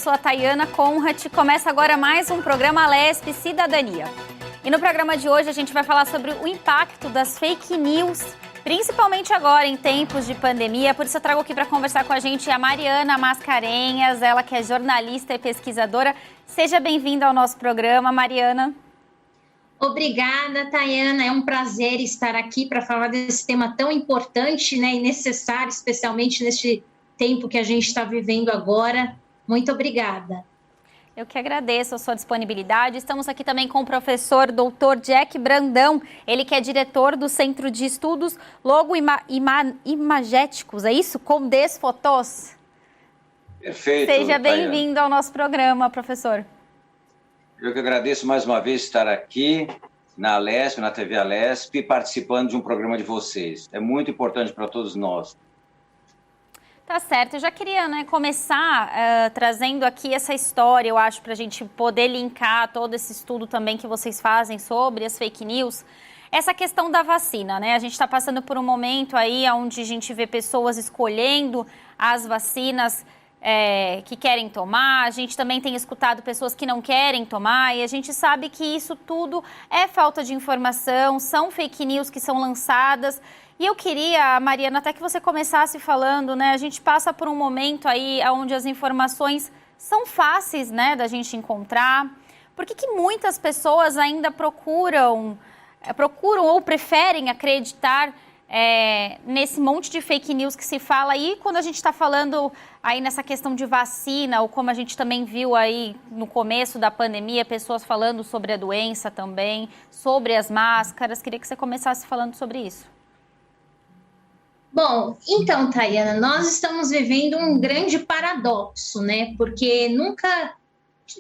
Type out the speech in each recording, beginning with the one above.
sou a Tayana Conrad. Começa agora mais um programa Alesp Cidadania. E no programa de hoje a gente vai falar sobre o impacto das fake news, principalmente agora em tempos de pandemia. Por isso eu trago aqui para conversar com a gente a Mariana Mascarenhas, ela que é jornalista e pesquisadora. Seja bem-vinda ao nosso programa, Mariana. Obrigada, Tayana. É um prazer estar aqui para falar desse tema tão importante, né, e necessário, especialmente neste tempo que a gente está vivendo agora. Muito obrigada. Eu que agradeço a sua disponibilidade. Estamos aqui também com o professor Dr. Jack Brandão, ele que é diretor do Centro de Estudos Logomagéticos, é isso? Condes Fotos. Perfeito. Seja bem-vindo ao nosso programa, professor. Eu que agradeço mais uma vez estar aqui na Alesp, na TV Alesp, participando de um programa de vocês. É muito importante para todos nós. Tá certo. Eu já queria começar trazendo aqui essa história, eu acho, para a gente poder linkar todo esse estudo também que vocês fazem sobre as fake news. Essa questão da vacina, né? A gente está passando por um momento aí onde a gente vê pessoas escolhendo as vacinas que querem tomar, a gente também tem escutado pessoas que não querem tomar e a gente sabe que isso tudo é falta de informação, são fake news que são lançadas. E eu queria, Mariana, até que você começasse falando, né? A gente passa por um momento aí onde as informações são fáceis, né, da gente encontrar. Por que muitas pessoas ainda procuram ou preferem acreditar nesse monte de fake news que se fala aí, quando a gente está falando aí nessa questão de vacina, ou como a gente também viu aí no começo da pandemia, pessoas falando sobre a doença também, sobre as máscaras. Queria que você começasse falando sobre isso. Bom, então, Tayana, nós estamos vivendo um grande paradoxo, né? Porque nunca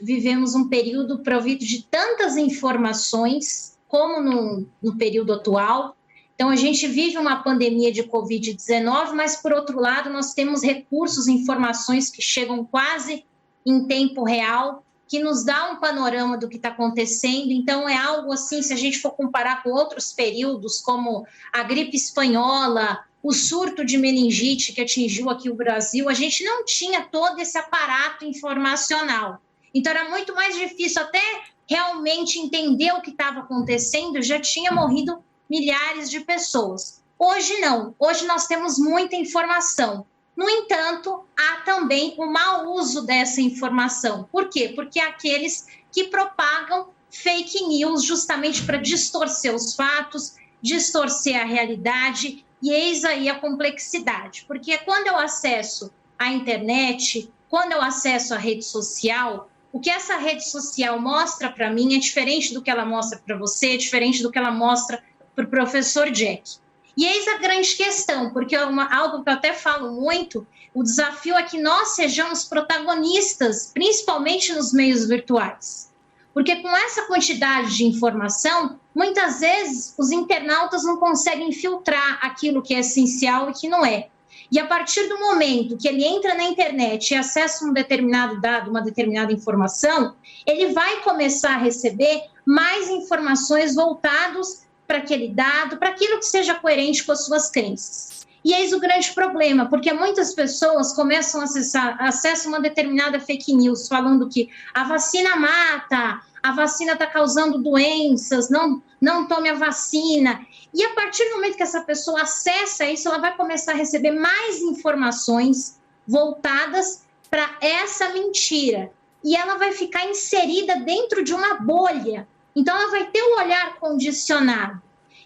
vivemos um período provido de tantas informações como no período atual. Então, a gente vive uma pandemia de Covid-19, mas, por outro lado, nós temos recursos e informações que chegam quase em tempo real, que nos dá um panorama do que está acontecendo. Então, é algo assim, se a gente for comparar com outros períodos, como a gripe espanhola, o surto de meningite que atingiu aqui o Brasil, a gente não tinha todo esse aparato informacional. Então, era muito mais difícil até realmente entender o que estava acontecendo, já tinha morrido milhares de pessoas. Hoje não, hoje nós temos muita informação. No entanto, há também o mau uso dessa informação. Por quê? Porque há aqueles que propagam fake news justamente para distorcer os fatos, distorcer a realidade, e eis aí a complexidade. Porque quando eu acesso a internet, quando eu acesso a rede social, o que essa rede social mostra para mim é diferente do que ela mostra para você, é diferente do que ela mostra para o professor Jack. E eis a grande questão, porque é algo que eu até falo muito, o desafio é que nós sejamos protagonistas, principalmente nos meios virtuais. Porque com essa quantidade de informação, muitas vezes os internautas não conseguem filtrar aquilo que é essencial e que não é. E a partir do momento que ele entra na internet e acessa um determinado dado, uma determinada informação, ele vai começar a receber mais informações voltadas para aquele dado, para aquilo que seja coerente com as suas crenças. E eis o grande problema, porque muitas pessoas começam a acessam uma determinada fake news, falando que a vacina mata, a vacina está causando doenças, não tome a vacina. E a partir do momento que essa pessoa acessa isso, ela vai começar a receber mais informações voltadas para essa mentira. E ela vai ficar inserida dentro de uma bolha. Então, ela vai ter um olhar condicionado.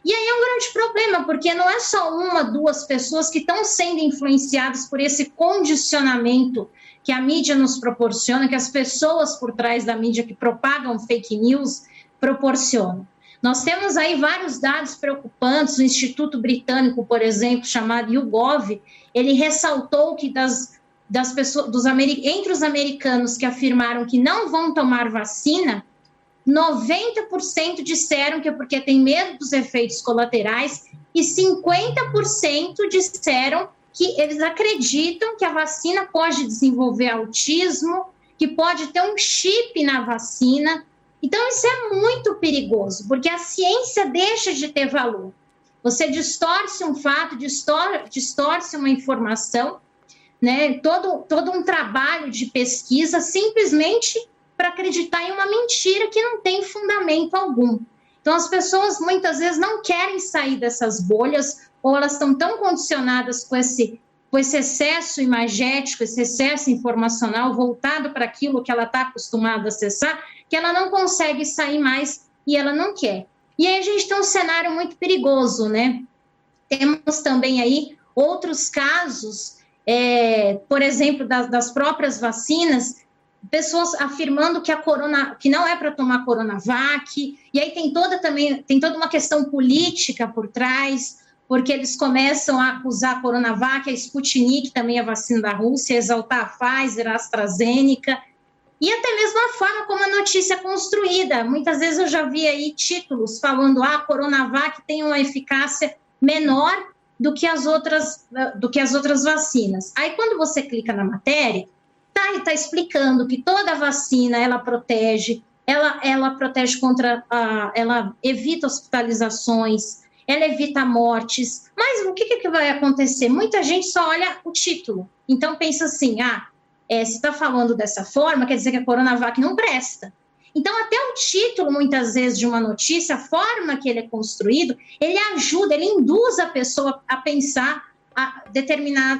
E aí é um grande problema, porque não é só uma, duas pessoas que estão sendo influenciadas por esse condicionamento que a mídia nos proporciona, que as pessoas por trás da mídia que propagam fake news proporcionam. Nós temos aí vários dados preocupantes. O Instituto Britânico, por exemplo, chamado YouGov, ele ressaltou que das pessoas, entre os americanos que afirmaram que não vão tomar vacina, 90% disseram que é porque tem medo dos efeitos colaterais e 50% disseram que eles acreditam que a vacina pode desenvolver autismo, que pode ter um chip na vacina. Então, isso é muito perigoso, porque a ciência deixa de ter valor. Você distorce um fato, distorce uma informação né, todo um trabalho de pesquisa simplesmente para acreditar em uma mentira que não tem fundamento algum. Então, as pessoas muitas vezes não querem sair dessas bolhas, ou elas estão tão condicionadas com esse excesso imagético, esse excesso informacional voltado para aquilo que ela está acostumada a acessar, que ela não consegue sair mais e ela não quer. E aí a gente tem um cenário muito perigoso, né? Temos também aí outros casos, por exemplo, das próprias vacinas, pessoas afirmando que não é para tomar Coronavac, e aí tem toda uma questão política por trás, porque eles começam a acusar a Coronavac, a Sputnik, também a vacina da Rússia, exaltar a Pfizer, a AstraZeneca, e até mesmo a forma como a notícia é construída. Muitas vezes eu já vi aí títulos falando a Coronavac tem uma eficácia menor do que as outras vacinas. Aí, quando você clica na matéria, está explicando que toda vacina, ela protege contra, ela evita hospitalizações, ela evita mortes. Mas o que vai acontecer? Muita gente só olha o título. Então, pensa assim, se está falando dessa forma, quer dizer que a Coronavac não presta. Então, até o título, muitas vezes, de uma notícia, a forma que ele é construído, ele ajuda, ele induz a pessoa a pensar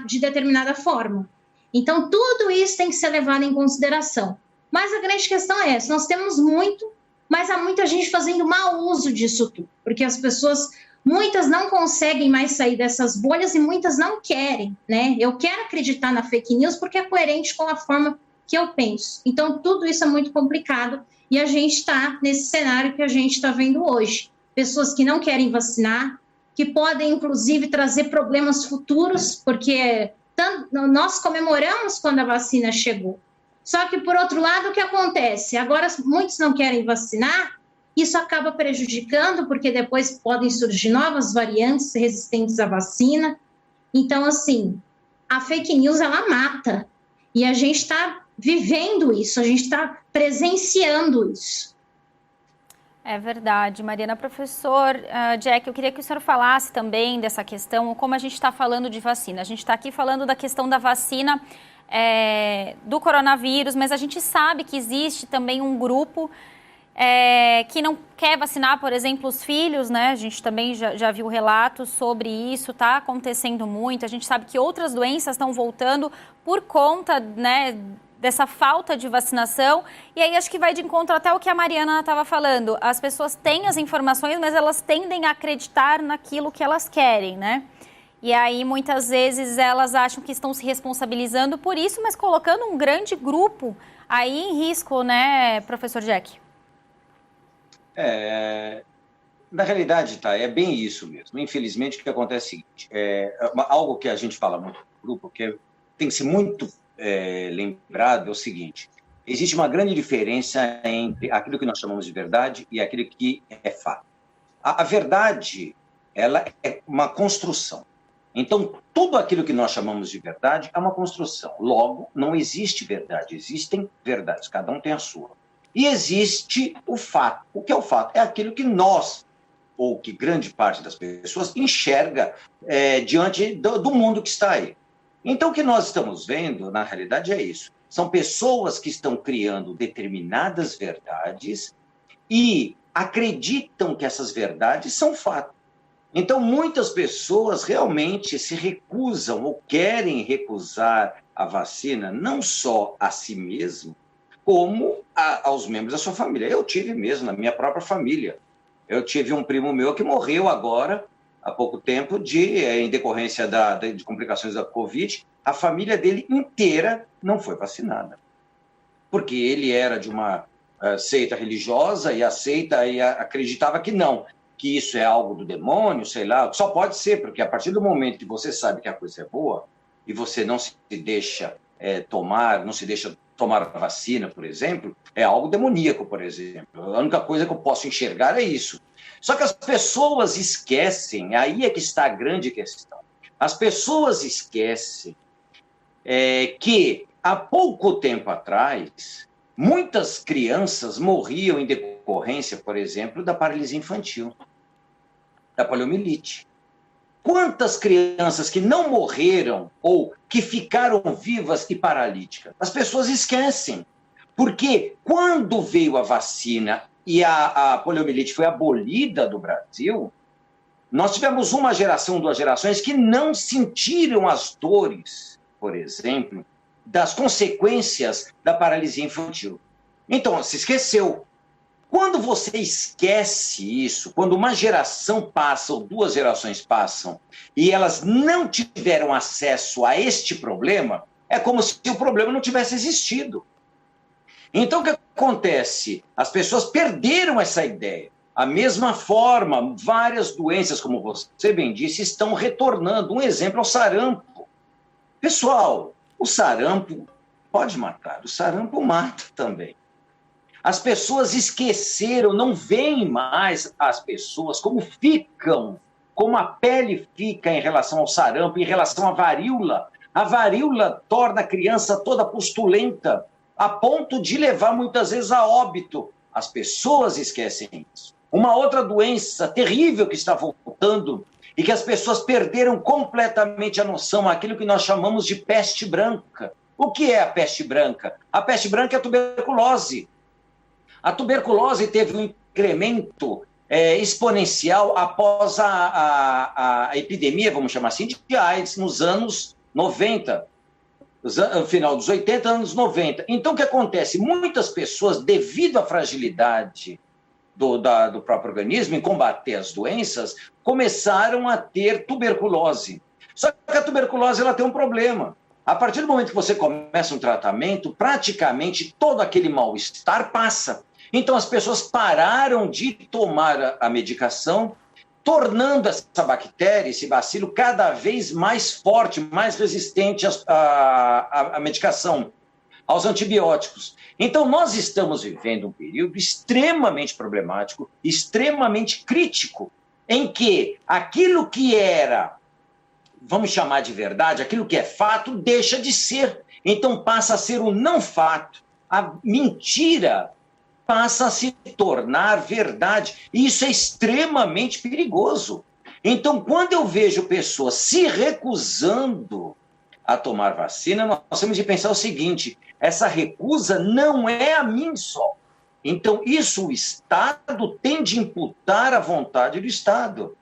de determinada forma. Então, tudo isso tem que ser levado em consideração. Mas a grande questão é essa, nós temos muito, mas há muita gente fazendo mau uso disso tudo, porque as pessoas, muitas não conseguem mais sair dessas bolhas e muitas não querem, né? Eu quero acreditar na fake news porque é coerente com a forma que eu penso. Então, tudo isso é muito complicado e a gente está nesse cenário que a gente está vendo hoje. Pessoas que não querem vacinar, que podem, inclusive, trazer problemas futuros, porque nós comemoramos quando a vacina chegou. Só que, por outro lado, o que acontece? Agora, muitos não querem vacinar, isso acaba prejudicando, porque depois podem surgir novas variantes resistentes à vacina. Então, assim, a fake news, ela mata. E a gente está vivendo isso, a gente está presenciando isso. É verdade, Mariana. Professor Jack, eu queria que o senhor falasse também dessa questão, como a gente está falando de vacina. A gente está aqui falando da questão da vacina do coronavírus, mas a gente sabe que existe também um grupo que não quer vacinar, por exemplo, os filhos, né? A gente também já viu relatos sobre isso, está acontecendo muito. A gente sabe que outras doenças estão voltando por conta, né, dessa falta de vacinação. E aí acho que vai de encontro até o que a Mariana estava falando. As pessoas têm as informações, mas elas tendem a acreditar naquilo que elas querem, né? E aí muitas vezes elas acham que estão se responsabilizando por isso, mas colocando um grande grupo aí em risco, né, professor Jack? Na realidade, é bem isso mesmo. Infelizmente, o que acontece é o seguinte, algo que a gente fala muito no grupo, que tem que ser muito lembrado, é o seguinte: existe uma grande diferença entre aquilo que nós chamamos de verdade e aquilo que é fato. A verdade, ela é uma construção. Então, tudo aquilo que nós chamamos de verdade é uma construção. Logo, não existe verdade, existem verdades, cada um tem a sua. E existe o fato. O que é o fato? É aquilo que nós, ou que grande parte das pessoas, enxerga diante do mundo que está aí. Então, o que nós estamos vendo, na realidade, é isso. São pessoas que estão criando determinadas verdades e acreditam que essas verdades são fato. Então, muitas pessoas realmente se recusam ou querem recusar a vacina, não só a si mesmo, como aos membros da sua família. Eu tive mesmo, na minha própria família. Eu tive um primo meu que morreu agora, há pouco tempo, em decorrência de complicações da Covid. A família dele inteira não foi vacinada. Porque ele era de uma seita religiosa e acreditava que não, que isso é algo do demônio, sei lá. Só pode ser, porque a partir do momento que você sabe que a coisa é boa e você não se deixa tomar a vacina, por exemplo, é algo demoníaco, por exemplo. A única coisa que eu posso enxergar é isso. Só que as pessoas esquecem, aí é que está a grande questão. As pessoas esquecem que há pouco tempo atrás, muitas crianças morriam em decorrência, por exemplo, da paralisia infantil, da poliomielite. Quantas crianças que não morreram ou que ficaram vivas e paralíticas? As pessoas esquecem. Porque quando veio a vacina e a poliomielite foi abolida do Brasil, nós tivemos uma geração, 2 gerações que não sentiram as dores, por exemplo, das consequências da paralisia infantil. Então, se esqueceu. Quando você esquece isso, quando uma geração passa ou 2 gerações passam e elas não tiveram acesso a este problema, é como se o problema não tivesse existido. Então, o que acontece? As pessoas perderam essa ideia. A mesma forma, várias doenças, como você bem disse, estão retornando. Um exemplo é o sarampo. Pessoal, o sarampo pode matar, o sarampo mata também. As pessoas esqueceram, não veem mais as pessoas como ficam, como a pele fica em relação ao sarampo, em relação à varíola. A varíola torna a criança toda pustulenta, a ponto de levar muitas vezes a óbito. As pessoas esquecem isso. Uma outra doença terrível que está voltando e que as pessoas perderam completamente a noção, aquilo que nós chamamos de peste branca. O que é a peste branca? A peste branca é a tuberculose. A tuberculose teve um incremento exponencial após a epidemia, vamos chamar assim, de AIDS nos anos 90, no final dos 80, anos 90. Então, o que acontece? Muitas pessoas, devido à fragilidade do próprio organismo em combater as doenças, começaram a ter tuberculose. Só que a tuberculose ela tem um problema. A partir do momento que você começa um tratamento, praticamente todo aquele mal-estar passa. Então, as pessoas pararam de tomar a medicação, tornando essa bactéria, esse bacilo, cada vez mais forte, mais resistente à medicação, aos antibióticos. Então, nós estamos vivendo um período extremamente problemático, extremamente crítico, em que aquilo que era, vamos chamar de verdade, aquilo que é fato, deixa de ser. Então, passa a ser um não fato. A mentira passa a se tornar verdade. E isso é extremamente perigoso. Então, quando eu vejo pessoas se recusando a tomar vacina, nós temos de pensar o seguinte: essa recusa não é a mim só. Então, isso o Estado tem de imputar à vontade do Estado.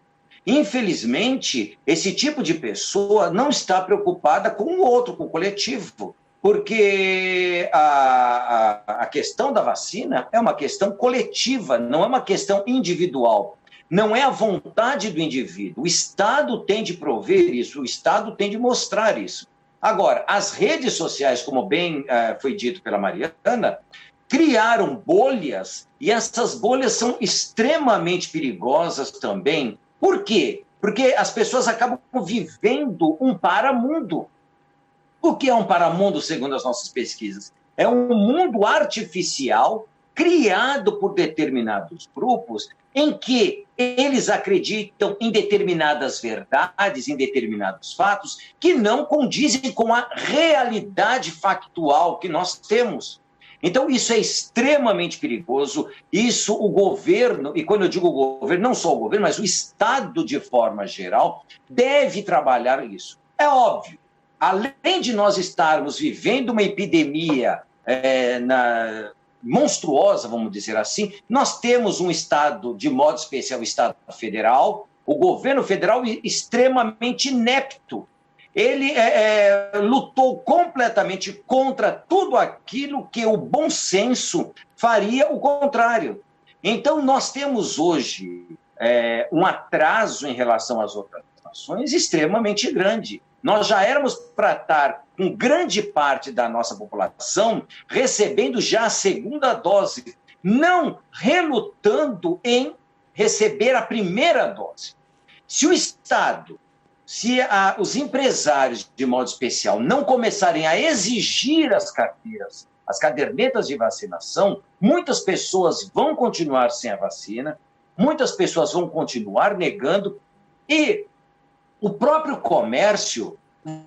Infelizmente, esse tipo de pessoa não está preocupada com o outro, com o coletivo. Porque a questão da vacina é uma questão coletiva, não é uma questão individual. Não é a vontade do indivíduo. O Estado tem de prover isso, o Estado tem de mostrar isso. Agora, as redes sociais, como bem foi dito pela Mariana, criaram bolhas, e essas bolhas são extremamente perigosas também. Por quê? Porque as pessoas acabam vivendo um paramundo. O que é um paramundo, segundo as nossas pesquisas? É um mundo artificial criado por determinados grupos em que eles acreditam em determinadas verdades, em determinados fatos que não condizem com a realidade factual que nós temos. Então, isso é extremamente perigoso. Isso o governo, e quando eu digo o governo, não só o governo, mas o Estado de forma geral, deve trabalhar isso. É óbvio. Além de nós estarmos vivendo uma epidemia monstruosa, vamos dizer assim, nós temos um Estado, de modo especial o Estado federal, o governo federal extremamente inepto. Ele lutou completamente contra tudo aquilo que o bom senso faria o contrário. Então, nós temos hoje um atraso em relação às outras nações extremamente grande. Nós já éramos para estar com grande parte da nossa população recebendo já a segunda dose, não relutando em receber a primeira dose. Se o Estado, se os empresários, de modo especial, não começarem a exigir as carteiras, as cadernetas de vacinação, muitas pessoas vão continuar sem a vacina, muitas pessoas vão continuar negando e o próprio comércio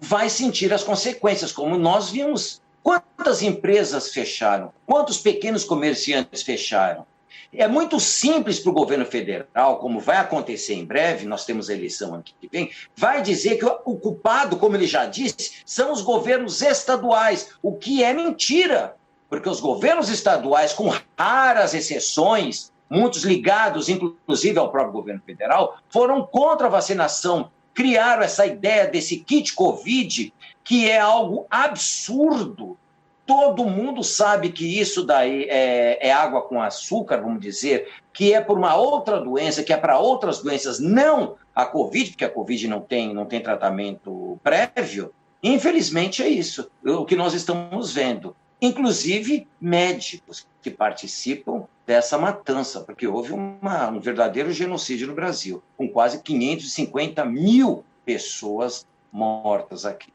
vai sentir as consequências, como nós vimos. Quantas empresas fecharam? Quantos pequenos comerciantes fecharam? É muito simples para o governo federal, como vai acontecer em breve, nós temos a eleição ano que vem, vai dizer que o culpado, como ele já disse, são os governos estaduais, o que é mentira, porque os governos estaduais, com raras exceções, muitos ligados, inclusive, ao próprio governo federal, foram contra a vacinação, criaram essa ideia desse kit Covid, que é algo absurdo. Todo mundo sabe que isso daí é água com açúcar, vamos dizer, que é por uma outra doença, que é para outras doenças, não a Covid, porque a Covid não tem tratamento prévio. Infelizmente é isso, o que nós estamos vendo. Inclusive médicos que participam dessa matança, porque houve um verdadeiro genocídio no Brasil, com quase 550 mil pessoas mortas aqui.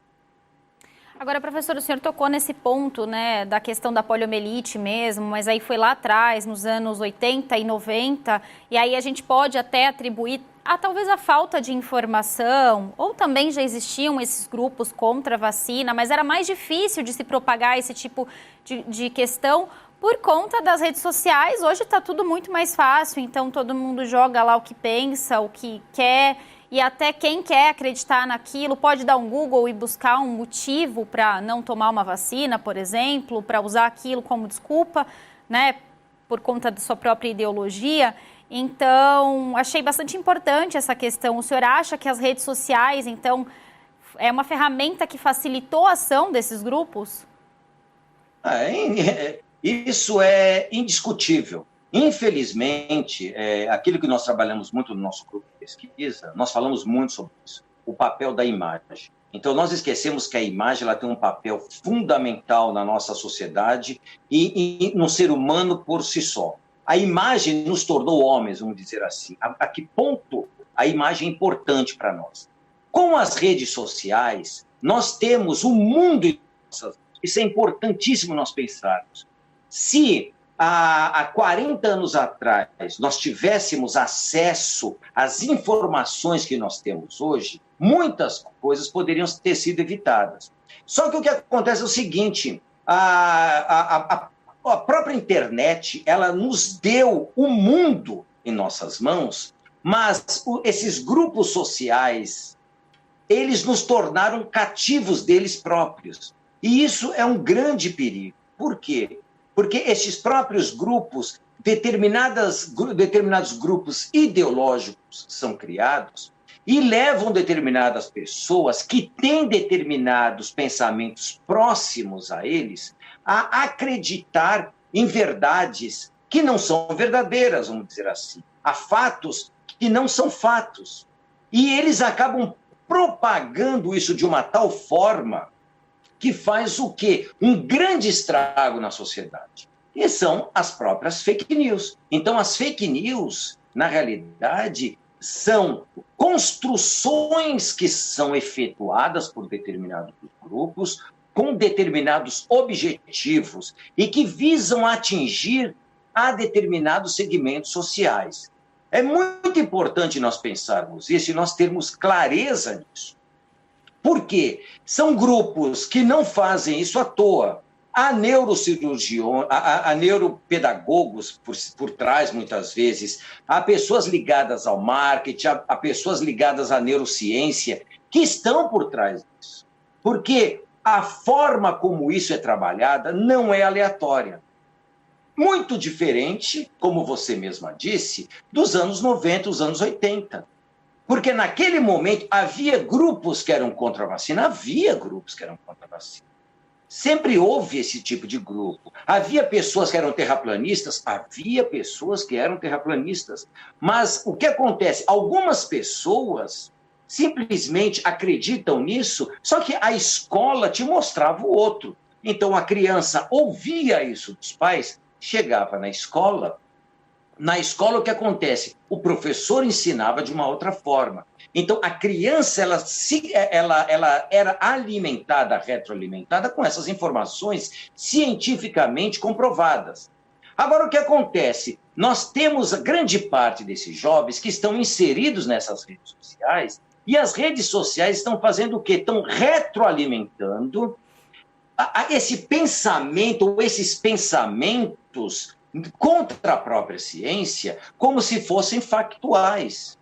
Agora, professor, o senhor tocou nesse ponto, né, da questão da poliomielite mesmo, mas aí foi lá atrás, nos anos 80 e 90, e aí a gente pode até atribuir talvez a falta de informação, ou também já existiam esses grupos contra a vacina, mas era mais difícil de se propagar esse tipo de questão por conta das redes sociais. Hoje está tudo muito mais fácil, então todo mundo joga lá o que pensa, o que quer, e até quem quer acreditar naquilo pode dar um Google e buscar um motivo para não tomar uma vacina, por exemplo, para usar aquilo como desculpa, né, por conta da sua própria ideologia. Então, achei bastante importante essa questão. O senhor acha que as redes sociais, então, é uma ferramenta que facilitou a ação desses grupos? Isso é indiscutível. Infelizmente, aquilo que nós trabalhamos muito no nosso grupo de pesquisa, nós falamos muito sobre isso, o papel da imagem. Então, nós esquecemos que a imagem ela tem um papel fundamental na nossa sociedade e no ser humano por si só. A imagem nos tornou homens, vamos dizer assim. A que ponto a imagem é importante para nós? Com as redes sociais, nós temos o mundo em nossas mãos. Isso é importantíssimo nós pensarmos. Se há 40 anos atrás nós tivéssemos acesso às informações que nós temos hoje, muitas coisas poderiam ter sido evitadas. Só que o que acontece é o seguinte, a própria internet, ela nos deu o mundo em nossas mãos, mas esses grupos sociais, eles nos tornaram cativos deles próprios. E isso é um grande perigo. Por quê? Porque esses próprios grupos, determinados grupos ideológicos são criados e levam determinadas pessoas que têm determinados pensamentos próximos a eles a acreditar em verdades que não são verdadeiras, vamos dizer assim. Há fatos que não são fatos. E eles acabam propagando isso de uma tal forma que faz o quê? Um grande estrago na sociedade. E são as próprias fake news. Então, as fake news, na realidade, são construções que são efetuadas por determinados grupos, com determinados objetivos e que visam atingir a determinados segmentos sociais. É muito importante nós pensarmos isso e nós termos clareza nisso. Por quê? São grupos que não fazem isso à toa. Há neurocirurgiões, há neuropedagogos por trás, muitas vezes, há pessoas ligadas ao marketing, há pessoas ligadas à neurociência que estão por trás disso. Porque a forma como isso é trabalhada não é aleatória. Muito diferente, como você mesma disse, dos anos 90, os anos 80. Porque naquele momento havia grupos que eram contra a vacina, Sempre houve esse tipo de grupo. Havia pessoas que eram terraplanistas, Mas o que acontece? Algumas pessoas simplesmente acreditam nisso, só que a escola te mostrava o outro. Então a criança ouvia isso dos pais, chegava na escola o que acontece? O professor ensinava de uma outra forma. Então a criança ela era alimentada, retroalimentada com essas informações cientificamente comprovadas. Agora o que acontece? Nós temos a grande parte desses jovens que estão inseridos nessas redes sociais. E as redes sociais estão fazendo o quê? Estão retroalimentando esse pensamento, ou esses pensamentos contra a própria ciência, como se fossem factuais.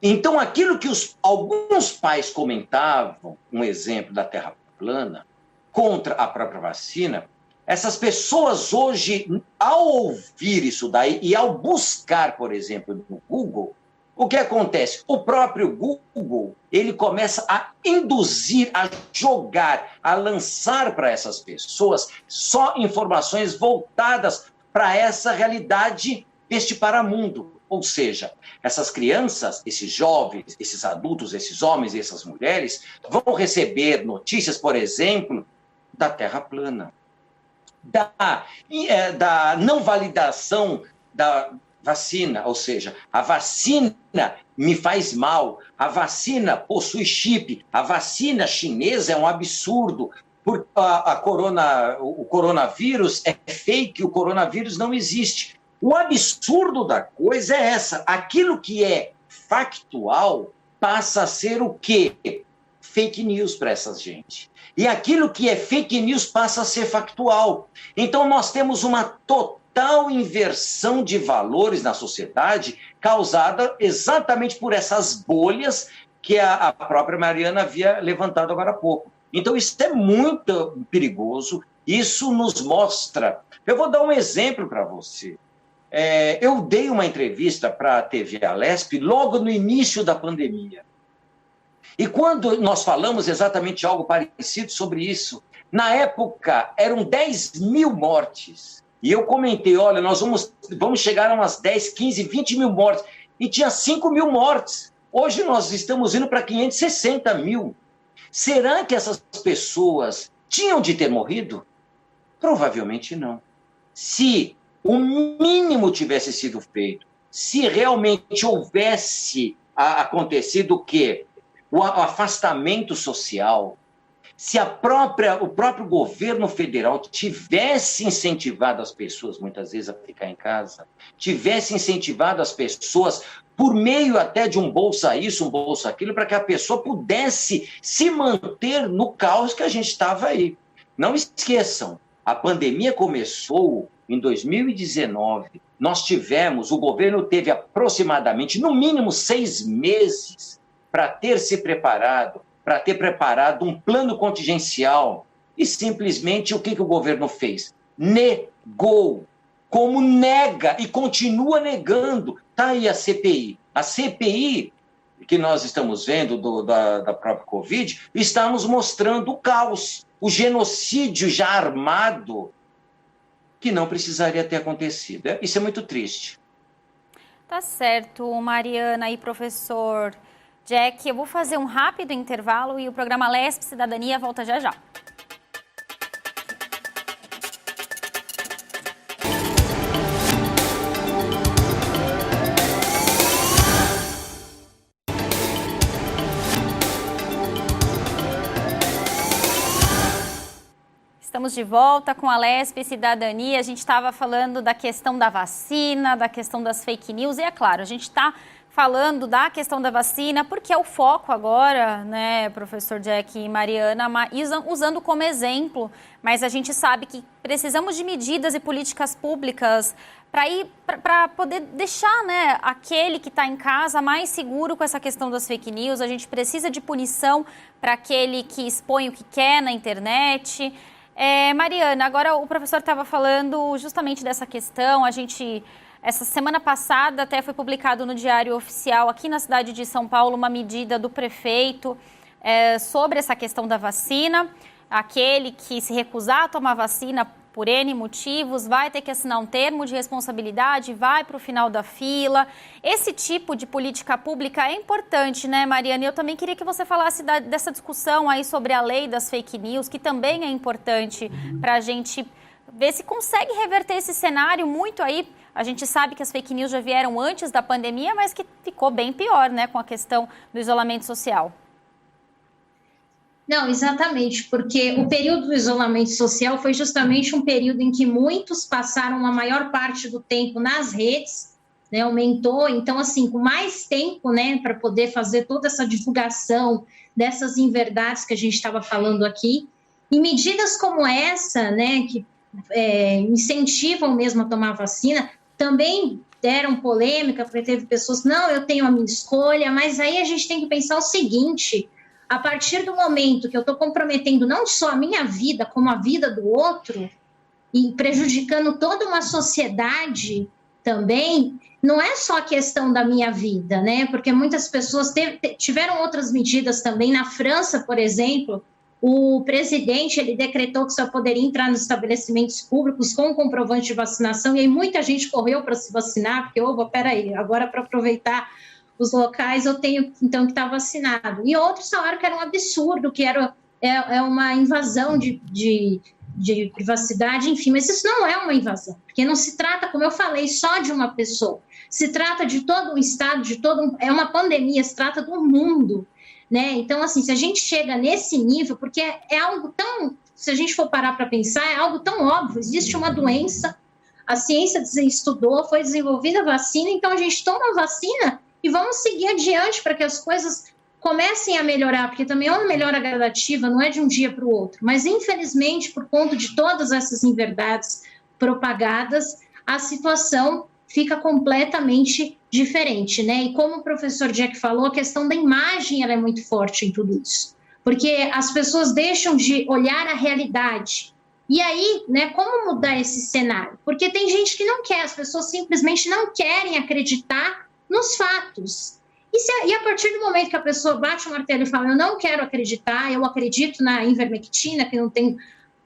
Então, aquilo que alguns pais comentavam, um exemplo da Terra plana, contra a própria vacina, essas pessoas hoje, ao ouvir isso daí e ao buscar, por exemplo, no Google, o que acontece? O próprio Google, ele começa a induzir, a jogar, a lançar para essas pessoas só informações voltadas para essa realidade deste paramundo. Ou seja, essas crianças, esses jovens, esses adultos, esses homens e essas mulheres vão receber notícias, por exemplo, da Terra plana, da não validação da vacina, ou seja, a vacina me faz mal, a vacina possui chip, a vacina chinesa é um absurdo, porque o coronavírus é fake, o coronavírus não existe. O absurdo da coisa é essa, aquilo que é factual passa a ser o quê? Fake news para essa gente. E aquilo que é fake news passa a ser factual. Então nós temos uma total inversão de valores na sociedade causada exatamente por essas bolhas que a própria Mariana havia levantado agora há pouco. Então isso é muito perigoso, isso nos mostra... Eu vou dar um exemplo para você. Eu dei uma entrevista para a TV Alesp logo no início da pandemia. E quando nós falamos exatamente algo parecido sobre isso, na época eram 10 mil mortes. E eu comentei, olha, nós vamos chegar a umas 10, 15, 20 mil mortes. E tinha 5 mil mortes. Hoje nós estamos indo para 560 mil. Será que essas pessoas tinham de ter morrido? Provavelmente não. Se o mínimo tivesse sido feito, se realmente houvesse acontecido o quê? O afastamento social, se o próprio governo federal tivesse incentivado as pessoas, muitas vezes, a ficar em casa, tivesse incentivado as pessoas por meio até de um bolsa isso, um bolsa aquilo, para que a pessoa pudesse se manter no caos que a gente estava aí. Não esqueçam, a pandemia começou em 2019, o governo teve aproximadamente, no mínimo, 6 meses para ter se preparado, para ter preparado um plano contingencial. E simplesmente o que o governo fez? Negou, como nega e continua negando. Está aí a CPI. A CPI que nós estamos vendo da própria Covid, está nos mostrando o caos, o genocídio já armado, que não precisaria ter acontecido. Isso é muito triste. Tá certo, Mariana e professor Jack. Eu vou fazer um rápido intervalo e o programa Alesp Cidadania volta já já. Estamos de volta com a Alesp Cidadania. A gente estava falando da questão da vacina, da questão das fake news. E é claro, a gente está falando da questão da vacina porque é o foco agora, né, professor Jack e Mariana, usando como exemplo. Mas a gente sabe que precisamos de medidas e políticas públicas para poder deixar, né, aquele que está em casa mais seguro com essa questão das fake news. A gente precisa de punição para aquele que expõe o que quer na internet. Mariana, agora o professor estava falando justamente dessa questão. Essa semana passada até foi publicado no Diário Oficial aqui na cidade de São Paulo uma medida do prefeito sobre essa questão da vacina. Aquele que se recusar a tomar vacina por N motivos vai ter que assinar um termo de responsabilidade, vai para o final da fila. Esse tipo de política pública é importante, né, Mariana? E eu também queria que você falasse dessa discussão aí sobre a lei das fake news, que também é importante para a gente ver se consegue reverter esse cenário muito aí. A gente sabe que as fake news já vieram antes da pandemia, mas que ficou bem pior, né, com a questão do isolamento social. Não, exatamente, porque o período do isolamento social foi justamente um período em que muitos passaram a maior parte do tempo nas redes, né, aumentou, então, assim, com mais tempo, né, para poder fazer toda essa divulgação dessas inverdades que a gente estava falando aqui, e medidas como essa, né, que incentivam mesmo a tomar vacina, também deram polêmica, porque teve pessoas, não, eu tenho a minha escolha, mas aí a gente tem que pensar o seguinte, a partir do momento que eu estou comprometendo não só a minha vida, como a vida do outro, e prejudicando toda uma sociedade também, não é só a questão da minha vida, né? Porque muitas pessoas tiveram outras medidas também. Na França, por exemplo, o presidente ele decretou que só poderia entrar nos estabelecimentos públicos com comprovante de vacinação, e aí muita gente correu para se vacinar, porque, peraí, agora para aproveitar os locais eu tenho então que estar vacinado. E outros falaram que era um absurdo, que era uma invasão de privacidade, enfim, mas isso não é uma invasão, porque não se trata, como eu falei, só de uma pessoa, se trata de todo um estado, é uma pandemia, se trata do mundo, né? Então, assim, se a gente chega nesse nível, porque é algo tão, se a gente for parar para pensar, é algo tão óbvio, existe uma doença, a ciência estudou, foi desenvolvida a vacina, então a gente toma a vacina e vamos seguir adiante para que as coisas comecem a melhorar, porque também é uma melhora gradativa, não é de um dia para o outro. Mas, infelizmente, por conta de todas essas inverdades propagadas, a situação fica completamente diferente, né? E como o professor Jack falou, a questão da imagem ela é muito forte em tudo isso, porque as pessoas deixam de olhar a realidade. E aí, né, como mudar esse cenário? Porque tem gente que não quer, as pessoas simplesmente não querem acreditar nos fatos. E a partir do momento que a pessoa bate o martelo e fala, eu não quero acreditar, eu acredito na ivermectina, que não tem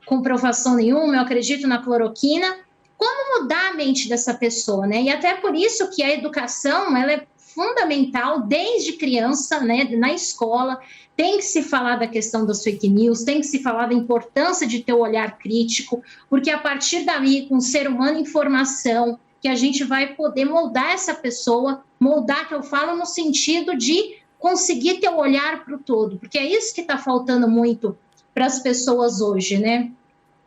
comprovação nenhuma, eu acredito na cloroquina, como mudar a mente dessa pessoa, né? E até por isso que a educação, ela é fundamental desde criança, né, na escola, tem que se falar da questão das fake news, tem que se falar da importância de ter o olhar crítico, porque a partir daí, com o ser humano em formação, que a gente vai poder moldar essa pessoa, moldar, que eu falo no sentido de conseguir ter o olhar para o todo, porque é isso que está faltando muito para as pessoas hoje, né?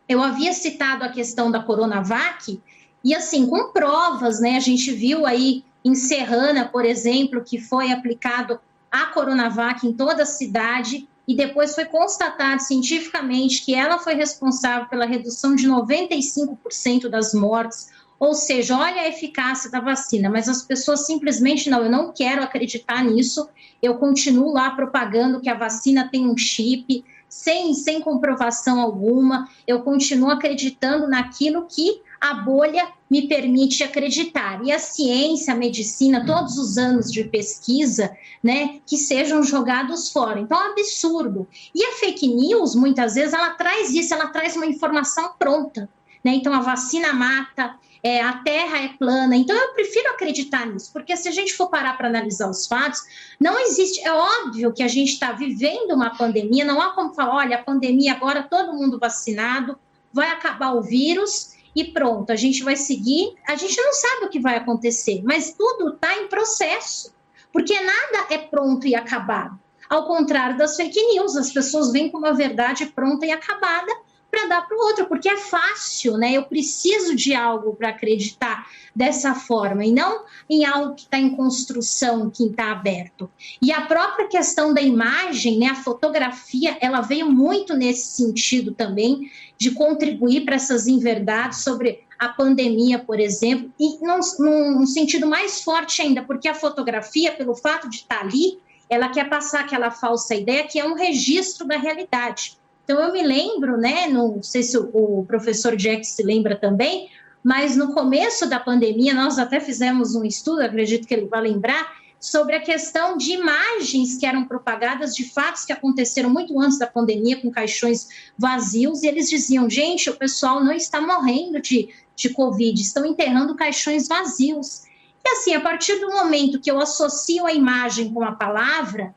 Eu havia citado a questão da Coronavac, e assim, com provas, né? A gente viu aí em Serrana, por exemplo, que foi aplicado a Coronavac em toda a cidade, e depois foi constatado cientificamente que ela foi responsável pela redução de 95% das mortes. Ou seja, olha a eficácia da vacina, mas as pessoas simplesmente não, eu não quero acreditar nisso, eu continuo lá propagando que a vacina tem um chip, sem comprovação alguma, eu continuo acreditando naquilo que a bolha me permite acreditar. E a ciência, a medicina, todos os anos de pesquisa, né, que sejam jogados fora. Então, é um absurdo. E a fake news, muitas vezes, ela traz isso, ela traz uma informação pronta, né? Então, a vacina mata, a terra é plana, então eu prefiro acreditar nisso, porque se a gente for parar para analisar os fatos, não existe, é óbvio que a gente está vivendo uma pandemia, não há como falar, olha, a pandemia agora, todo mundo vacinado, vai acabar o vírus e pronto, a gente vai seguir, a gente não sabe o que vai acontecer, mas tudo está em processo, porque nada é pronto e acabado, ao contrário das fake news, as pessoas vêm com uma verdade pronta e acabada, para dar para o outro, porque é fácil, né? Eu preciso de algo para acreditar dessa forma, e não em algo que está em construção, que está aberto. E a própria questão da imagem, né? A fotografia, ela veio muito nesse sentido também, de contribuir para essas inverdades sobre a pandemia, por exemplo, e num sentido mais forte ainda, porque a fotografia, pelo fato de estar ali, ela quer passar aquela falsa ideia que é um registro da realidade. Então, eu me lembro, né, não sei se o professor Jack se lembra também, mas no começo da pandemia, nós até fizemos um estudo, acredito que ele vai lembrar, sobre a questão de imagens que eram propagadas de fatos que aconteceram muito antes da pandemia, com caixões vazios, e eles diziam, gente, o pessoal não está morrendo de Covid, estão enterrando caixões vazios. E assim, a partir do momento que eu associo a imagem com a palavra,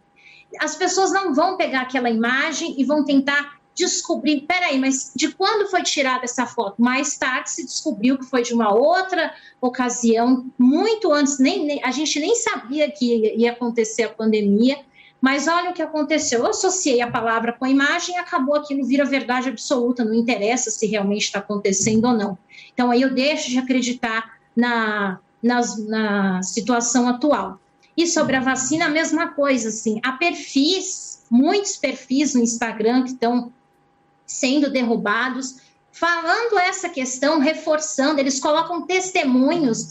as pessoas não vão pegar aquela imagem e vão tentar descobrir, peraí, mas de quando foi tirada essa foto? Mais tarde se descobriu que foi de uma outra ocasião, muito antes, a gente nem sabia que ia acontecer a pandemia, mas olha o que aconteceu, eu associei a palavra com a imagem e acabou aquilo, vira verdade absoluta, não interessa se realmente está acontecendo ou não. Então aí eu deixo de acreditar na situação atual. E sobre a vacina, a mesma coisa, assim, há muitos perfis no Instagram que estão sendo derrubados, falando essa questão, reforçando, eles colocam testemunhos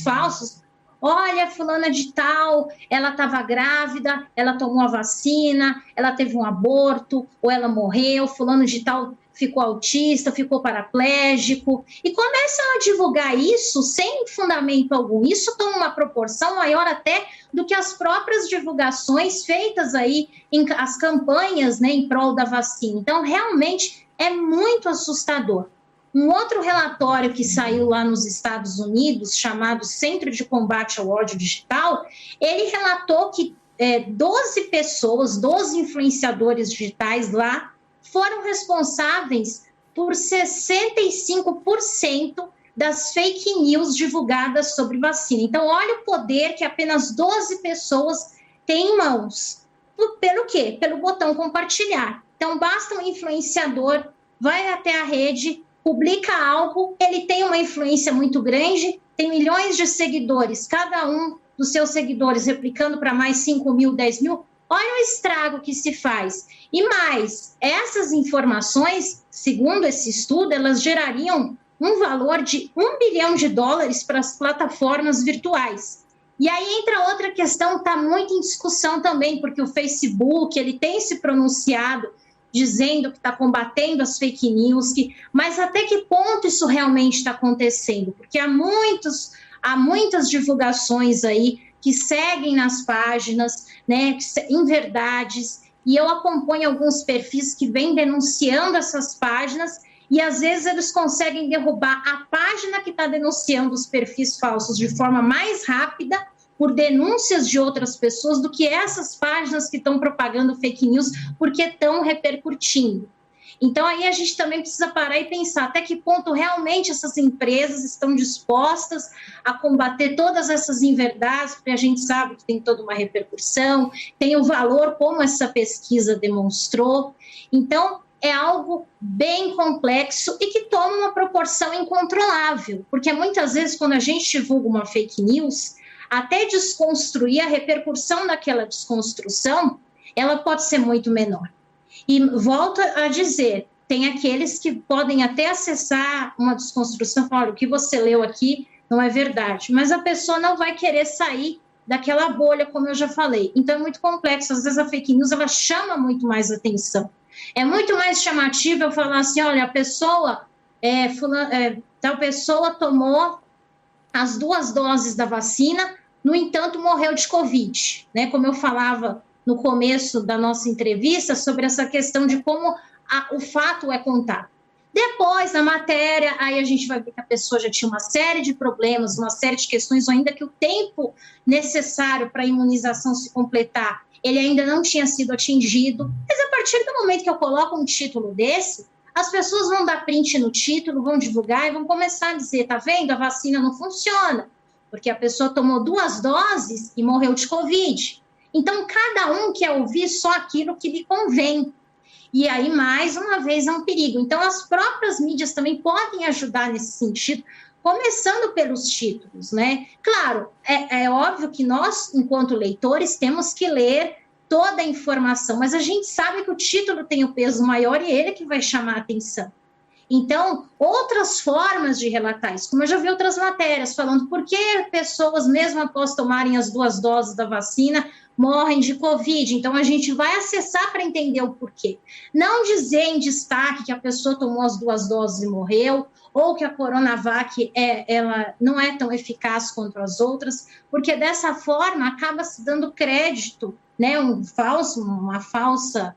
falsos. Olha, fulana de tal, ela estava grávida, ela tomou a vacina, ela teve um aborto, ou ela morreu, fulano de tal ficou autista, ficou paraplégico, e começam a divulgar isso sem fundamento algum. Isso toma uma proporção maior até do que as próprias divulgações feitas aí, as campanhas, né, em prol da vacina. Então, realmente, é muito assustador. Um outro relatório que saiu lá nos Estados Unidos, chamado Centro de Combate ao Ódio Digital, ele relatou que 12 pessoas, 12 influenciadores digitais lá, foram responsáveis por 65% das fake news divulgadas sobre vacina. Então, olha o poder que apenas 12 pessoas têm em mãos. Pelo quê? Pelo botão compartilhar. Então, basta um influenciador, vai até a rede, publica algo, ele tem uma influência muito grande, tem milhões de seguidores, cada um dos seus seguidores replicando para mais 5 mil, 10 mil, olha o estrago que se faz. E mais, essas informações, segundo esse estudo, elas gerariam um valor de $1 bilhão para as plataformas virtuais. E aí entra outra questão que está muito em discussão também, porque o Facebook ele tem se pronunciado dizendo que está combatendo as fake news, mas até que ponto isso realmente está acontecendo? Porque há muitas divulgações aí que seguem nas páginas, né, inverdades, e eu acompanho alguns perfis que vêm denunciando essas páginas, e às vezes eles conseguem derrubar a página que está denunciando os perfis falsos de forma mais rápida, por denúncias de outras pessoas, do que essas páginas que estão propagando fake news, porque estão repercutindo. Então, aí a gente também precisa parar e pensar até que ponto realmente essas empresas estão dispostas a combater todas essas inverdades, porque a gente sabe que tem toda uma repercussão, tem o valor, como essa pesquisa demonstrou. Então, é algo bem complexo e que toma uma proporção incontrolável, porque muitas vezes, quando a gente divulga uma fake news, até desconstruir a repercussão daquela desconstrução, ela pode ser muito menor. E volto a dizer, tem aqueles que podem até acessar uma desconstrução e falar, olha, o que você leu aqui não é verdade, mas a pessoa não vai querer sair daquela bolha, como eu já falei. Então é muito complexo, às vezes a fake news ela chama muito mais atenção. É muito mais chamativo eu falar assim, olha, a pessoa, tal pessoa tomou as 2 doses da vacina, no entanto morreu de Covid, né? Como eu falava no começo da nossa entrevista, sobre essa questão de como o fato é contado. Depois, na matéria, aí a gente vai ver que a pessoa já tinha uma série de problemas, uma série de questões, ou ainda que o tempo necessário para a imunização se completar, ele ainda não tinha sido atingido. Mas a partir do momento que eu coloco um título desse, as pessoas vão dar print no título, vão divulgar e vão começar a dizer, tá vendo? A vacina não funciona, porque a pessoa tomou 2 doses e morreu de Covid. Então, cada um quer ouvir só aquilo que lhe convém. E aí, mais uma vez, é um perigo. Então, as próprias mídias também podem ajudar nesse sentido, começando pelos títulos, né? Claro, é óbvio que nós, enquanto leitores, temos que ler toda a informação, mas a gente sabe que o título tem o peso maior e ele que vai chamar a atenção. Então, outras formas de relatar isso, como eu já vi outras matérias falando por que pessoas, mesmo após tomarem as 2 doses da vacina, morrem de Covid. Então, a gente vai acessar para entender o porquê. Não dizer em destaque que a pessoa tomou as 2 doses e morreu, ou que a Coronavac ela não é tão eficaz quanto as outras, porque dessa forma acaba se dando crédito, né, uma falsa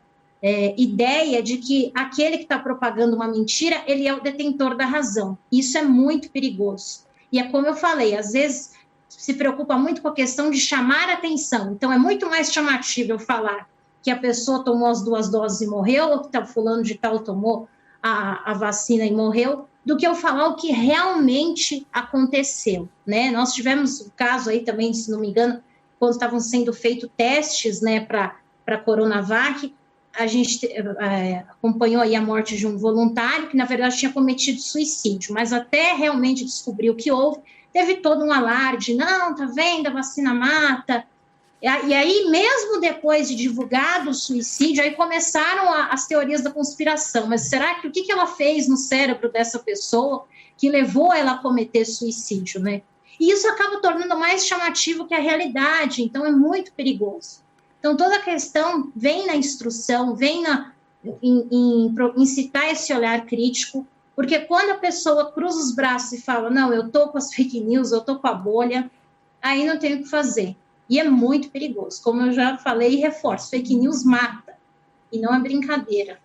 ideia de que aquele que está propagando uma mentira, ele é o detentor da razão. Isso é muito perigoso. E é como eu falei, às vezes se preocupa muito com a questão de chamar a atenção. Então, é muito mais chamativo eu falar que a pessoa tomou as 2 doses e morreu, ou que fulano de tal tomou a vacina e morreu, do que eu falar o que realmente aconteceu, né? Nós tivemos o caso aí também, se não me engano, quando estavam sendo feitos testes, né, para Coronavac, a gente acompanhou aí a morte de um voluntário que, na verdade, tinha cometido suicídio, mas até realmente descobrir o que houve, teve todo um alarde, não, tá vendo, a vacina mata. E aí, mesmo depois de divulgado o suicídio, aí começaram as teorias da conspiração. Mas será que o que ela fez no cérebro dessa pessoa que levou ela a cometer suicídio, né? E isso acaba tornando mais chamativo que a realidade, então é muito perigoso. Então, toda a questão vem na instrução, vem em incitar esse olhar crítico, porque quando a pessoa cruza os braços e fala, não, eu estou com as fake news, eu estou com a bolha, aí não tem o que fazer. E é muito perigoso. Como eu já falei e reforço, fake news mata, e não é brincadeira.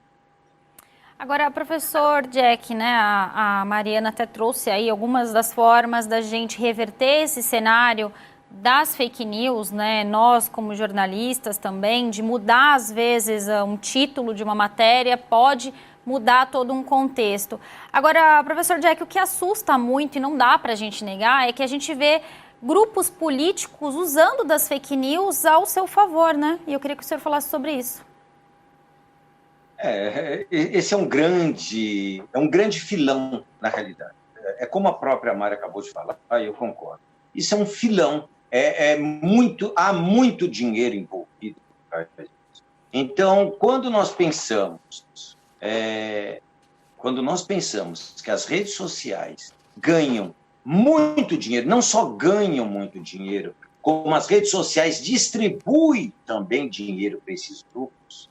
Agora, professor Jack, né, a Mariana até trouxe aí algumas das formas da gente reverter esse cenário das fake news, né, nós como jornalistas também, de mudar às vezes um título de uma matéria, pode mudar todo um contexto. Agora, professor Jack, o que assusta muito e não dá para a gente negar é que a gente vê grupos políticos usando das fake news ao seu favor, né? E eu queria que o senhor falasse sobre isso. Esse é um grande filão, na realidade. É como a própria Mari acabou de falar, eu concordo. Isso é um filão, há muito dinheiro envolvido. Então, quando nós pensamos que as redes sociais ganham muito dinheiro, não só ganham muito dinheiro, como as redes sociais distribuem também dinheiro para esses grupos,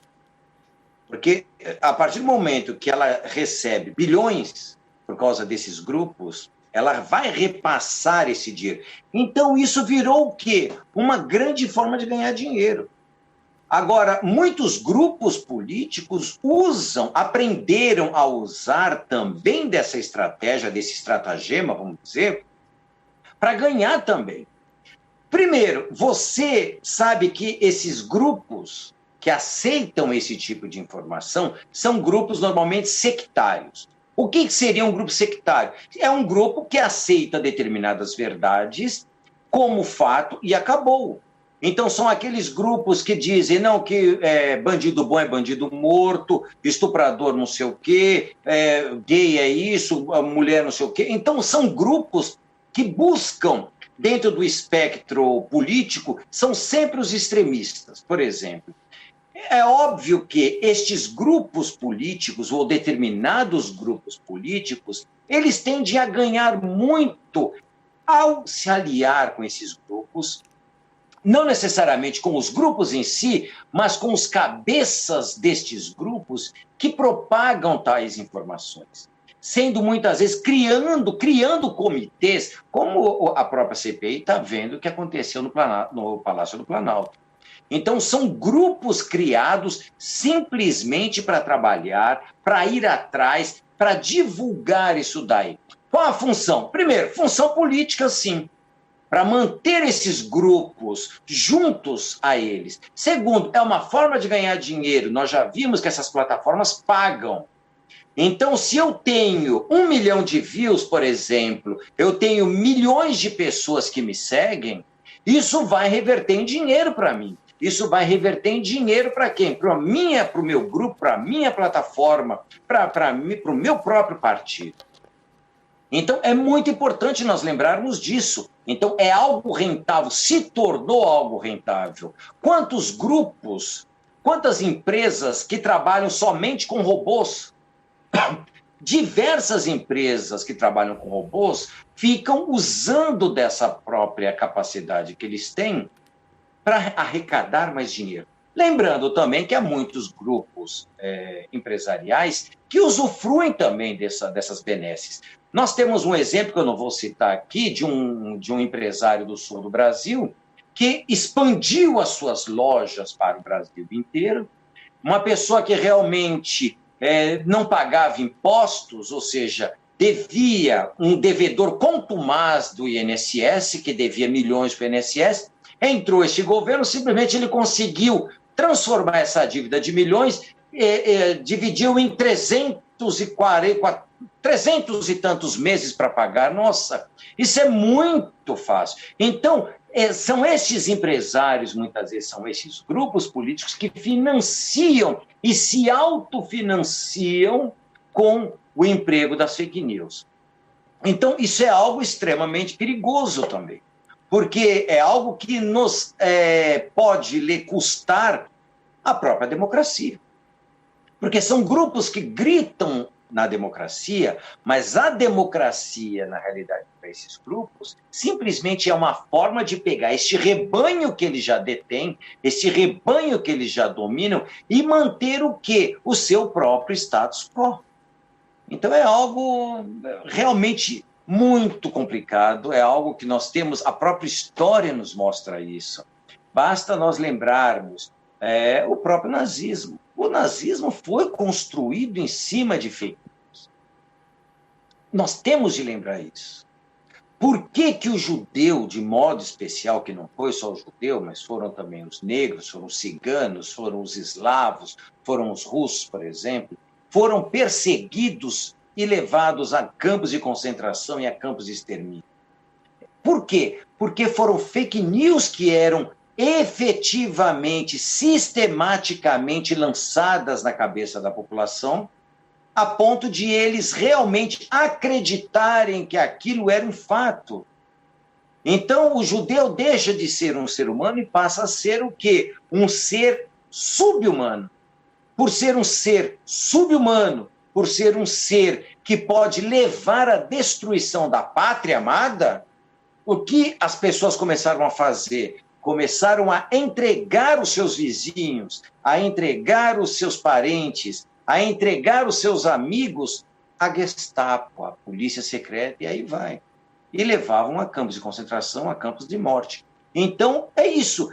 porque a partir do momento que ela recebe bilhões por causa desses grupos, ela vai repassar esse dinheiro. Então, isso virou o quê? Uma grande forma de ganhar dinheiro. Agora, muitos grupos políticos aprenderam a usar também dessa estratégia, desse estratagema, vamos dizer, para ganhar também. Primeiro, você sabe que esses grupos que aceitam esse tipo de informação são grupos normalmente sectários. O que seria um grupo sectário? É um grupo que aceita determinadas verdades como fato e acabou. Então, são aqueles grupos que dizem não, que bandido bom é bandido morto, estuprador não sei o quê, gay é isso, mulher não sei o quê. Então, são grupos que buscam, dentro do espectro político, são sempre os extremistas, por exemplo. É óbvio que estes grupos políticos, ou determinados grupos políticos, eles tendem a ganhar muito ao se aliar com esses grupos, não necessariamente com os grupos em si, mas com os cabeças destes grupos que propagam tais informações, sendo muitas vezes criando comitês, como a própria CPI está vendo o que aconteceu no Palácio do Planalto. Então, são grupos criados simplesmente para trabalhar, para ir atrás, para divulgar isso daí. Qual a função? Primeiro, função política, sim, para manter esses grupos juntos a eles. Segundo, é uma forma de ganhar dinheiro. Nós já vimos que essas plataformas pagam. Então, se eu tenho 1 milhão de views, por exemplo, eu tenho milhões de pessoas que me seguem, isso vai reverter em dinheiro para mim. Isso vai reverter em dinheiro para quem? Para o meu grupo, para a minha plataforma, para o meu próprio partido. Então, é muito importante nós lembrarmos disso. Então, é algo rentável, se tornou algo rentável. Quantos grupos, quantas empresas que trabalham somente com robôs? Diversas empresas que trabalham com robôs ficam usando dessa própria capacidade que eles têm para arrecadar mais dinheiro. Lembrando também que há muitos grupos empresariais que usufruem também dessas benesses. Nós temos um exemplo, que eu não vou citar aqui, de um empresário do sul do Brasil, que expandiu as suas lojas para o Brasil inteiro, uma pessoa que realmente não pagava impostos, ou seja, devia um devedor contumaz do INSS, que devia milhões para o INSS. Entrou este governo, simplesmente ele conseguiu transformar essa dívida de milhões, dividiu em 300 e tantos meses para pagar. Nossa, isso é muito fácil. Então, são esses empresários, muitas vezes são esses grupos políticos que financiam e se autofinanciam com o emprego das fake news. Então, isso é algo extremamente perigoso também. porque é algo que nos pode lhe custar a própria democracia. Porque são grupos que gritam na democracia, mas a democracia, na realidade, para esses grupos, simplesmente é uma forma de pegar este rebanho que eles já detêm, este rebanho que eles já dominam, e manter o quê? O seu próprio status quo. Então é algo realmente muito complicado, é algo que nós temos, a própria história nos mostra isso. Basta nós lembrarmos o próprio nazismo. O nazismo foi construído em cima de fake news. Nós temos de lembrar isso. Por que que o judeu, de modo especial, que não foi só o judeu, mas foram também os negros, foram os ciganos, foram os eslavos, foram os russos, por exemplo, foram perseguidos e levados a campos de concentração e a campos de extermínio? Por quê? Porque foram fake news que eram efetivamente, sistematicamente lançadas na cabeça da população, a ponto de eles realmente acreditarem que aquilo era um fato. Então, o judeu deixa de ser um ser humano e passa a ser o quê? Um ser sub-humano. Por ser um ser sub-humano, por ser um ser que pode levar à destruição da pátria amada, o que as pessoas começaram a fazer? Começaram a entregar os seus vizinhos, a entregar os seus parentes, a entregar os seus amigos à Gestapo, à polícia secreta, e aí vai. E levavam a campos de concentração, a campos de morte. Então, é isso.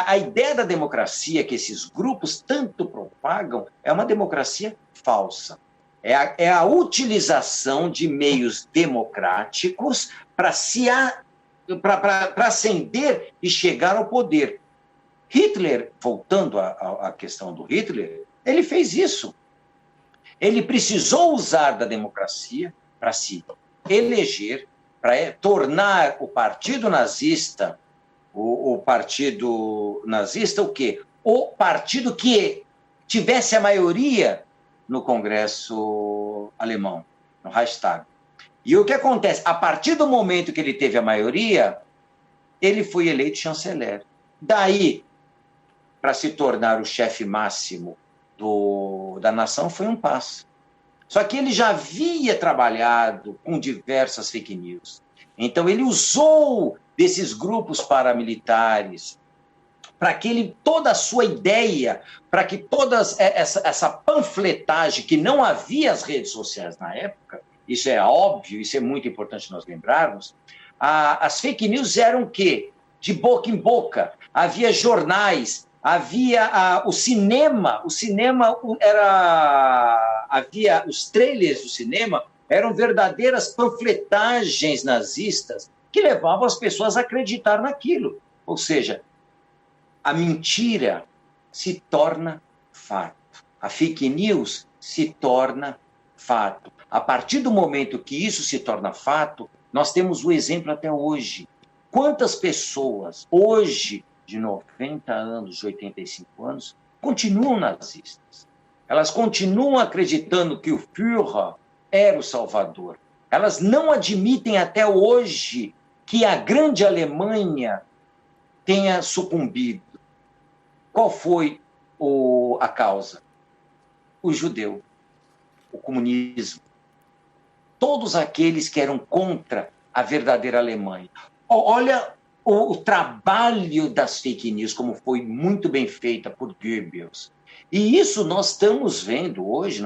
A ideia da democracia que esses grupos tanto propagam é uma democracia falsa. É a utilização de meios democráticos para ascender e chegar ao poder. Hitler, voltando à questão do Hitler, ele fez isso. Ele precisou usar da democracia para se eleger, para tornar o partido nazista, o partido nazista, o quê? O partido que tivesse a maioria no Congresso alemão, no Reichstag. E o que acontece? A partir do momento que ele teve a maioria, ele foi eleito chanceler. Daí, para se tornar o chefe máximo da nação, foi um passo. Só que ele já havia trabalhado com diversas fake news. Então, ele usou desses grupos paramilitares para que ele, toda a sua ideia, para que toda essa panfletagem, que não havia as redes sociais na época, isso é óbvio, isso é muito importante nós lembrarmos, as fake news eram o quê? De boca em boca. Havia jornais, havia o cinema havia os trailers do cinema, eram verdadeiras panfletagens nazistas que levavam as pessoas a acreditar naquilo. Ou seja, a mentira se torna fato. A fake news se torna fato. A partir do momento que isso se torna fato, nós temos o exemplo até hoje. Quantas pessoas, hoje, de 90 anos, de 85 anos, continuam nazistas? Elas continuam acreditando que o Führer era o Salvador. Elas não admitem até hoje que a grande Alemanha tenha sucumbido. Qual foi a causa? O judeu, o comunismo. Todos aqueles que eram contra a verdadeira Alemanha. Olha o trabalho das fake news, como foi muito bem feita por Goebbels. E isso nós estamos vendo hoje,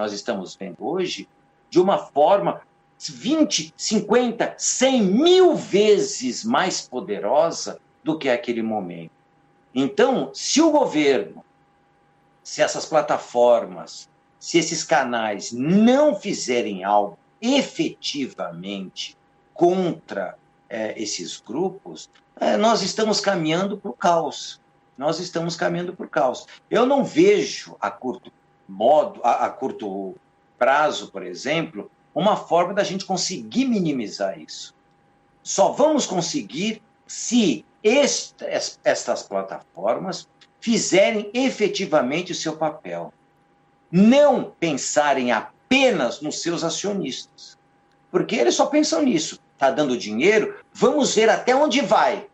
de uma forma 20, 50, 100 mil vezes mais poderosa do que aquele momento. Então, se o governo, se essas plataformas, se esses canais não fizerem algo efetivamente contra esses grupos, nós estamos caminhando para o caos. Eu não vejo a curto prazo, por exemplo, uma forma da gente conseguir minimizar isso. Só vamos conseguir se estas plataformas fizerem efetivamente o seu papel. Não pensarem apenas nos seus acionistas. Porque eles só pensam nisso. está dando dinheiro, vamos ver até onde vai.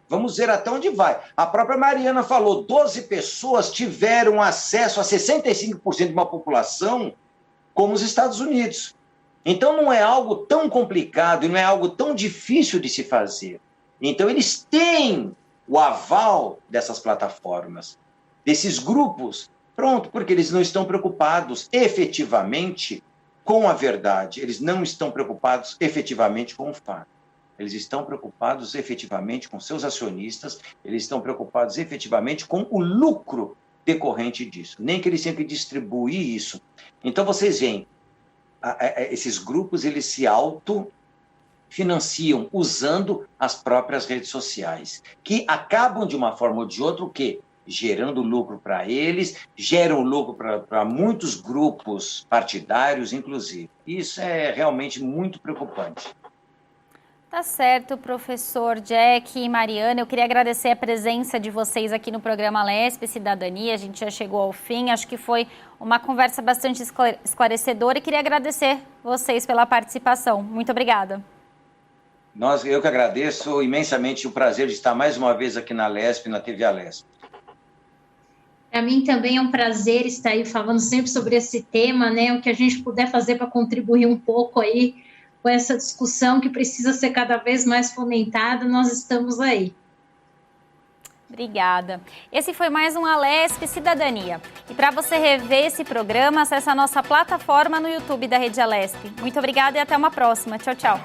Vamos ver até onde vai. A própria Mariana falou, 12 pessoas tiveram acesso a 65% de uma população como os Estados Unidos. Então não é algo tão complicado e não é algo tão difícil de se fazer. Então eles têm o aval dessas plataformas, desses grupos, pronto, porque eles não estão preocupados efetivamente com a verdade, eles não estão preocupados efetivamente com o fato. Eles estão preocupados efetivamente com seus acionistas, eles estão preocupados efetivamente com o lucro decorrente disso, nem que eles tenham que distribuir isso. Então vocês veem, esses grupos eles se autofinanciam usando as próprias redes sociais, que acabam de uma forma ou de outra o quê? Gerando lucro para eles, geram lucro para muitos grupos partidários, inclusive. Isso é realmente muito preocupante. Tá certo, professor Jack e Mariana. Eu queria agradecer a presença de vocês aqui no programa LESP Cidadania. A gente já chegou ao fim. Acho que foi uma conversa bastante esclarecedora e queria agradecer vocês pela participação. Muito obrigada. Eu que agradeço imensamente o prazer de estar mais uma vez aqui na LESP, na TV Alesp. Para mim também é um prazer estar aí falando sempre sobre esse tema, né? O que a gente puder fazer para contribuir um pouco aí com essa discussão que precisa ser cada vez mais fomentada, nós estamos aí. Obrigada. Esse foi mais um Alesp Cidadania. E para você rever esse programa, acesse a nossa plataforma no YouTube da Rede Alesp. Muito obrigada e até uma próxima. Tchau, tchau.